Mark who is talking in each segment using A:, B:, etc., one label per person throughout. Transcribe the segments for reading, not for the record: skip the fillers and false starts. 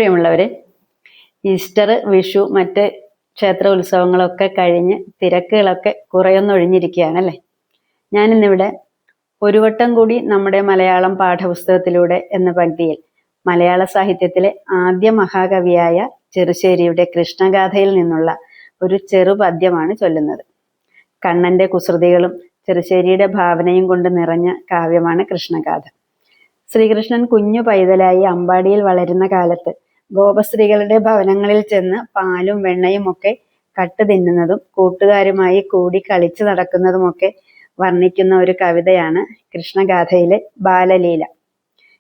A: പ്രിയമുള്ളവരെ, ഈസ്റ്റർ, വിഷു, മറ്റ് ക്ഷേത്ര ഉത്സവങ്ങളൊക്കെ കഴിഞ്ഞ് തിരക്കുകളൊക്കെ കുറയൊന്നൊഴിഞ്ഞിരിക്കുകയാണല്ലേ. ഞാനിന്നിവിടെ ഒരു വട്ടം കൂടി നമ്മുടെ മലയാളം പാഠപുസ്തകത്തിലൂടെ എന്ന പങ്ക്തിയിൽ മലയാള സാഹിത്യത്തിലെ ആദ്യ മഹാകവിയായ ചെറുശ്ശേരിയുടെ കൃഷ്ണഗാഥയിൽ നിന്നുള്ള ഒരു ചെറുപദ്യമാണ് ചൊല്ലുന്നത്. കണ്ണന്റെ കുസൃതികളും ചെറുശ്ശേരിയുടെ ഭാവനയും കൊണ്ട് നിറഞ്ഞ കാവ്യമാണ് കൃഷ്ണഗാഥ. ശ്രീകൃഷ്ണൻ കുഞ്ഞു പൈതലായി അമ്പാടിയിൽ വളരുന്ന കാലത്ത് ഗോപസ്ത്രീകളുടെ ഭവനങ്ങളിൽ ചെന്ന് പാലും വെണ്ണയും ഒക്കെ കട്ട് തിന്നുന്നതും കൂട്ടുകാരുമായി കൂടി കളിച്ചു നടക്കുന്നതുമൊക്കെ വർണ്ണിക്കുന്ന ഒരു കവിതയാണ് കൃഷ്ണഗാഥയിലെ ബാലലീല.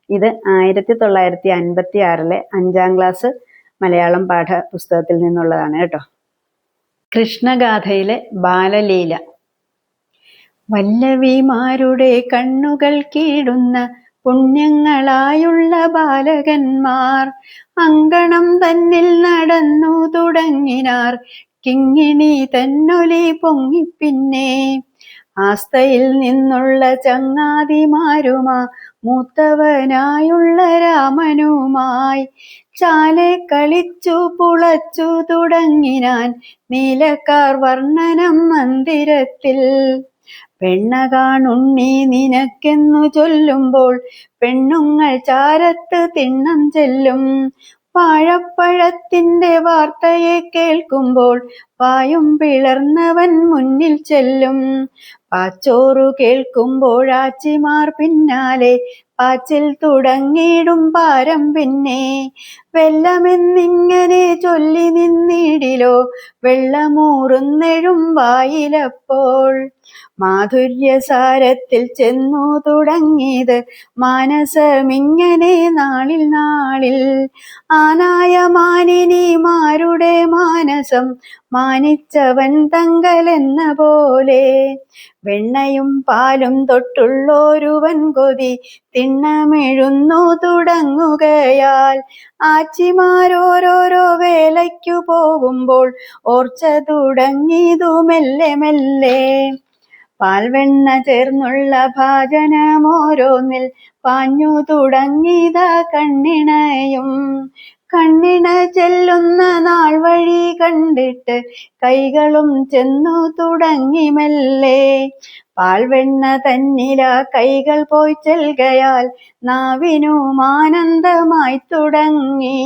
A: ഇത് 1956 5ാം ക്ലാസ് മലയാളം പാഠപുസ്തകത്തിൽ നിന്നുള്ളതാണ് കേട്ടോ. കൃഷ്ണഗാഥയിലെ ബാലലീല. വല്ലവിമാരുടെ കണ്ണുകൾ കീടുന്ന പുണ്യങ്ങളായുള്ള ബാലകന്മാർ അങ്കണം തന്നിൽ നടന്നു തുടങ്ങിനാർ. കിങ്ങിണി തന്നൊലി പൊങ്ങിപ്പിന്നെ ആസ്ഥയിൽ നിന്നുള്ള ചങ്ങാതിമാരുമാ മൂത്തവനായുള്ള രാമനുമായി ചാലെ കളിച്ചു പുളച്ചു തുടങ്ങിനാൻ നീലക്കാർ വർണ്ണനം മന്ദിരത്തിൽ. പെണ്ണ കാണുണ്ണി നിനക്കെന്നു ചൊല്ലുമ്പോൾ പെണ്ണുങ്ങൾ ചാരത്ത് തിണ്ണം ചെല്ലും. വാഴപ്പഴത്തിന്റെ വാർത്തയെ കേൾക്കുമ്പോൾ പായും പിളർന്നവൻ മുന്നിൽ ചെല്ലും. പാച്ചോറു കേൾക്കുമ്പോഴാച്ചിമാർ പിന്നാലെ പാച്ചിൽ തുടങ്ങിയിടും പാരം പിന്നെ. വെല്ലമെന്നിങ്ങനെ ചൊല്ലി നിന്നിടിലോ വെള്ളമൂറുന്നെഴും വായിലപ്പോൾ. മാധുര്യസാരത്തിൽ ചെന്നു തുടങ്ങിയത് മാനസമിങ്ങനെ നാളിൽ നാളിൽ. ആനായ മാനിനിമാരുടെ മാനസം മാനിച്ചവൻ തങ്കലെന്ന പോലെ. വെണ്ണയും പാലും തൊട്ടുള്ളോരുവൻ കൊതി തിണ്ണമെഴുന്നു തുടങ്ങുകയാൽ ആച്ചിമാരോരോരോ വേലയ്ക്കു പോകുമ്പോൾ ഓർച്ച തുടങ്ങിയതു മെല്ലെ മെല്ലെ. പാൽവെണ്ണ ചേർന്നുള്ള ഭാജനമോരോന്നിൽ പാഞ്ഞു തുടങ്ങിയത കണ്ണിണയും. കണ്ണിണ ചെല്ലുന്ന നാൾ വഴി കണ്ടിട്ട് കൈകളും ചെന്നു തുടങ്ങി മെല്ലെ. പാൽവെണ്ണ തന്നില കൈകൾ പോയി ചെൽകയാൽ നാവിനും ആനന്ദമായി തുടങ്ങി.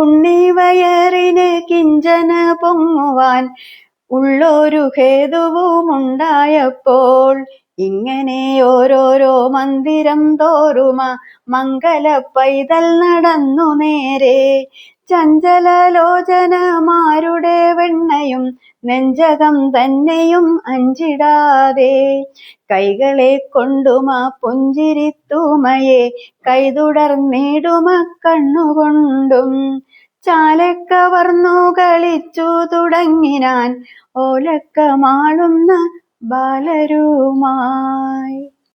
A: ഉണ്ണി വയറിന് കിഞ്ചന പൊങ്ങുവാൻ ഉള്ളൊരു ഹേതുവുമുണ്ടായപ്പോൾ. ഇങ്ങനെ ഓരോരോ മന്ദിരം തോറുമ മംഗല പൈതൽ നടന്നു നേരെ. ചഞ്ചലലോചനമാരുടെ വെണ്ണയും നെഞ്ചകം തന്നെയും അഞ്ചിടാതെ. കൈകളെ കൊണ്ടുമ പുഞ്ചിരിത്തൂമയെ കൈതുടർന്നിടുമ കണ്ണുകൊണ്ടും. ചാലക്കവർന്നു കളിച്ചു തുടങ്ങിനാൻ ഓലക്ക മാളുന്ന ബാലരുമായി.